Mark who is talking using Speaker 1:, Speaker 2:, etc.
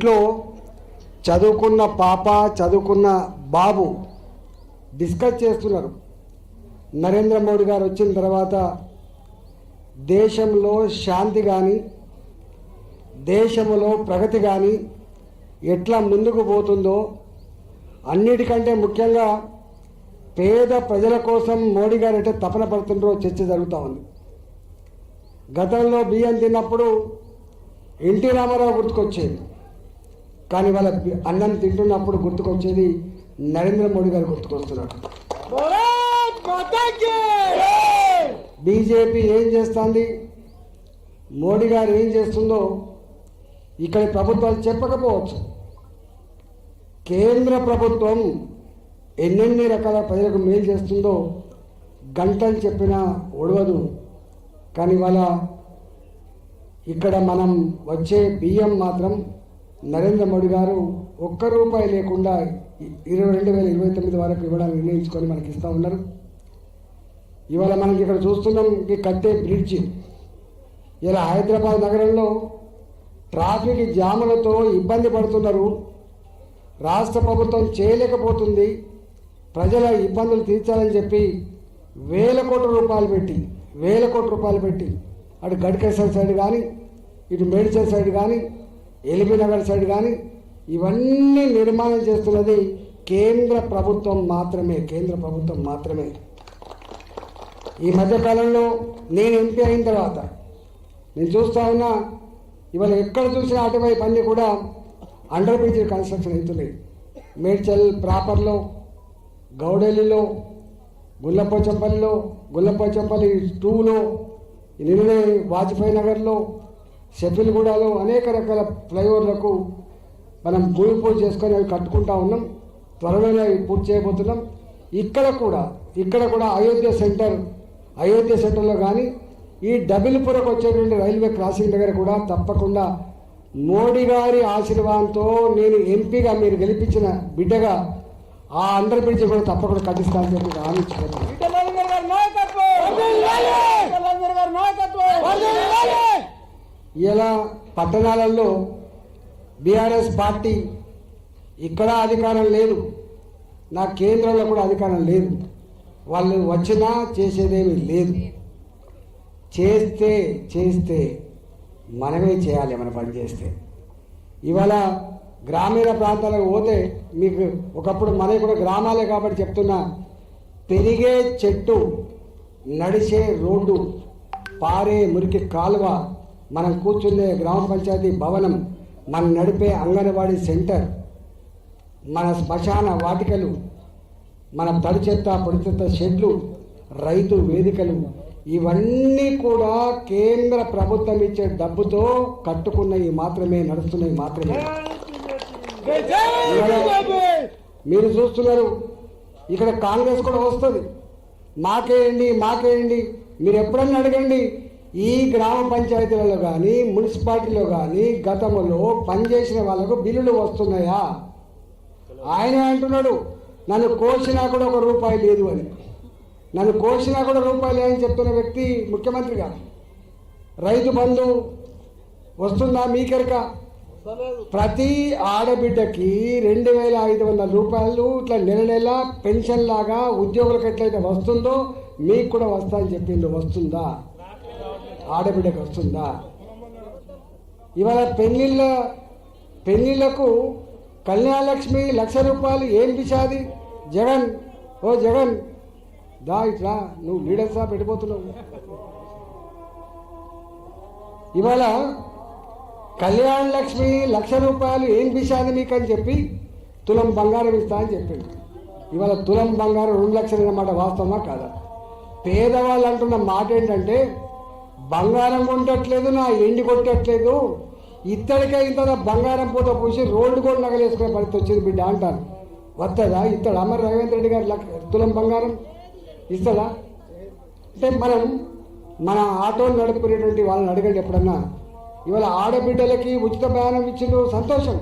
Speaker 1: ఇంట్లో చదువుకున్న పాప చదువుకున్న బాబు డిస్కస్ చేస్తున్నారు. నరేంద్ర మోడీ గారు వచ్చిన తర్వాత దేశంలో శాంతి కానీ దేశంలో ప్రగతి కానీ ఎట్లా ముందుకు పోతుందో, అన్నిటికంటే ముఖ్యంగా పేద ప్రజల కోసం మోడీ గారు ఎట్లా తపన పడుతుండ్రో చర్చ జరుగుతూ ఉంది. గతంలో బియ్యం తిన్నప్పుడు ఎన్టీ రామారావు గుర్తుకొచ్చేది, కానీ వాళ్ళ అన్నం తింటున్నప్పుడు గుర్తుకొచ్చేది నరేంద్ర మోడీ గారు గుర్తుకొస్తున్నారు. బీజేపీ ఏం చేస్తుంది, మోడీ గారు ఏం చేస్తుందో ఇక్కడ ప్రభుత్వాలు చెప్పకపోవచ్చు. కేంద్ర ప్రభుత్వం ఎన్నెన్ని రకాల ప్రజలకు మేలు చేస్తుందో గంటలు చెప్పినా ఒడవదు. కానీ వాళ్ళ ఇక్కడ మనం వచ్చే బియ్యం మాత్రం నరేంద్ర మోడీ గారు ₹1 లేకుండా 2029 వరకు ఇవ్వడానికి నిర్ణయించుకొని మనకి ఇస్తూ ఉన్నారు. ఇవాళ మనకి ఇక్కడ చూస్తున్నాం కట్టే బ్రిడ్జి. ఇలా హైదరాబాద్ నగరంలో ట్రాఫిక్ జాములతో ఇబ్బంది పడుతున్నారు. రాష్ట్ర ప్రభుత్వం చేయలేకపోతుంది. ప్రజల ఇబ్బందులు తీర్చాలని చెప్పి వేల కోట్ల రూపాయలు పెట్టి అటు గడ్కేశ్వర్ సైడ్ కానీ ఇటు మేడ్చల్ సైడ్ కానీ ఎల్బీ నగర్ సైడ్ కానీ ఇవన్నీ నిర్మాణం చేస్తున్నది కేంద్ర ప్రభుత్వం మాత్రమే. ఈ మధ్యకాలంలో నేను ఎంపీ అయిన తర్వాత నేను చూస్తూ ఉన్నా, ఇవాళ ఎక్కడ చూసినా అటువైపు అన్నీ కూడా అండర్ బ్రిడ్జ్ కన్స్ట్రక్షన్ అవుతున్నాయి. మేడ్చల్ ప్రాపర్లో, గౌడెల్లిలో, గుల్లపోచంపల్లిలో, గుల్లపోచంపల్లి 2లో, నిన్ననే వాజ్పేయి నగర్లో, షఫీల్గూడలో అనేక రకాల ఫ్లైఓవర్లకు మనం భూమి పూజ చేసుకొని అవి కట్టుకుంటా ఉన్నాం. త్వరలోనే అవి పూర్తి చేయబోతున్నాం. ఇక్కడ కూడా అయోధ్య సెంటర్లో కానీ ఈ డబిల్పురకు వచ్చేటువంటి రైల్వే క్రాసింగ్ దగ్గర కూడా తప్పకుండా మోడీ గారి ఆశీర్వాదంతో నేను ఎంపీగా మీరు గెలిపించిన బిడ్డగా ఆ అండర్ బ్రిడ్జ్ కూడా తప్పకుండా కట్టిస్తానని చెప్పి హామీ ఇచ్చిపోతున్నాను. ఇలా పట్టణాలలో బీఆర్ఎస్ పార్టీ ఇక్కడ అధికారం లేదు, నా కేంద్రంలో కూడా అధికారం లేదు. వాళ్ళు వచ్చినా చేసేదేమీ లేదు. చేస్తే మనమే చేయాలి. మన పని చేస్తే ఇవాళ గ్రామీణ ప్రాంతాలకు పోతే మీకు ఒకప్పుడు మనకి కూడా గ్రామాలే కాబట్టి చెప్తున్నా, పెరిగే చెట్టు, నడిచే రోడ్డు, పారే మురికి కాలువ, మనం కూర్చునే గ్రామ పంచాయతీ భవనం, మనం నడిపే అంగన్వాడీ సెంటర్, మన శ్మశాన వాటికలు, మన తడి చెత్త పొడి చెత్త షెడ్లు, రైతు వేదికలు, ఇవన్నీ కూడా కేంద్ర ప్రభుత్వం ఇచ్చే డబ్బుతో కట్టుకున్నవి మాత్రమే, నడుస్తున్నవి మాత్రమే. మీరు చూస్తున్నారు ఇక్కడ కాంగ్రెస్ కూడా వస్తుంది, మాకేయండి. మీరు ఎప్పుడన్నా అడగండి, ఈ గ్రామ పంచాయతీలలో కానీ మున్సిపాలిటీలో కానీ గతంలో పనిచేసిన వాళ్ళకు బిల్లులు వస్తున్నాయా? ఆయనే అంటున్నాడు, నన్ను కోసినా కూడా ₹1 లేదు అని. నన్ను కోసినా కూడా ₹1 లేదని చెప్తున్న వ్యక్తి ముఖ్యమంత్రి గారు. రైతు బంధు వస్తుందా మీకెరక? ప్రతి ఆడబిడ్డకి ₹2,500 ఇట్లా నెల పెన్షన్ లాగా ఉద్యోగులకు ఎట్లయితే వస్తుందో మీకు కూడా వస్తా అని చెప్పిండు. వస్తుందా? ఆడబిడ్డకి వస్తుందా? ఇవాళ పెళ్ళిళ్ళకు కళ్యాణలక్ష్మి ₹1,00,000 ఏం పిశాది? జగన్ దా ఇట్లా నువ్వు లీడర్సా పెట్టిపోతున్నావు. ఇవాళ కళ్యాణలక్ష్మి ₹1,00,000 ఏం పిశాది మీకు అని చెప్పి తులం బంగారం ఇస్తా అని చెప్పింది. ఇవాళ తులం బంగారం 2 లక్షలు అన్నమాట. వాస్తవమా కాదా? పేదవాళ్ళు అంటున్న మాట ఏంటంటే, బంగారం కొట్టట్లేదు, నా ఎండి కొట్టట్లేదు, ఇత్తడికే ఇంత బంగారం పూత పూసి రోడ్డు కూడా నగలేసుకునే పరిస్థితి వచ్చింది బిడ్డ అంటారు. వస్తుందా? ఇస్తాడా మరి రేవంత్ రెడ్డి గారు తులం బంగారం ఇస్తాడా? అంటే మన ఆటోలు నడుపుకునేటువంటి వాళ్ళని అడగండి ఎప్పుడన్నా. ఇవాళ ఆడబిడ్డలకి ఉచిత ప్రయాణం ఇచ్చిండ్రు, సంతోషం.